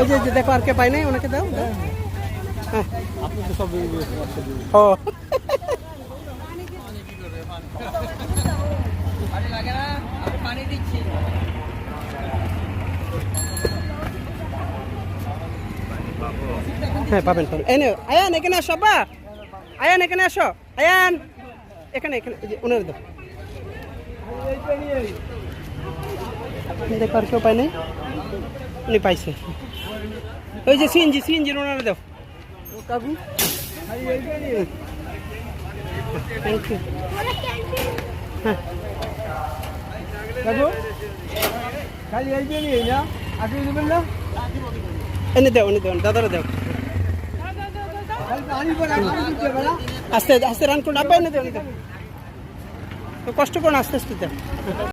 ওই যে দেখো আর কে পাই নাই, ওনাকে দাও। হ্যাঁ আপনি তো সব ও পানি দিচ্ছি। হ্যাঁ পাবেন পাবেন। এই নে আয়ান এখানে আসো, আব্বা আয়ান এখানে আসো, আয়ান এখানে এখানে ওনার দাও। দেখো আর কেউ পাই নাই, উনি পাইছে। ওই যে সিএনজি সিএনজি ওনারা দাও কাকু। Thank you. হ্যাঁ কাকু খালি এইটা নিয়ে না, আপনি দেবেন না? এনে দাও এনে দাও, দাদারা দাও। খালি পানি পরে আপনি দিতে হবে না? আস্তে আস্তে রান করুন, আব্বা এনে দাও এনে দাও। তো কষ্ট করুন, আস্তে আস্তে দাও।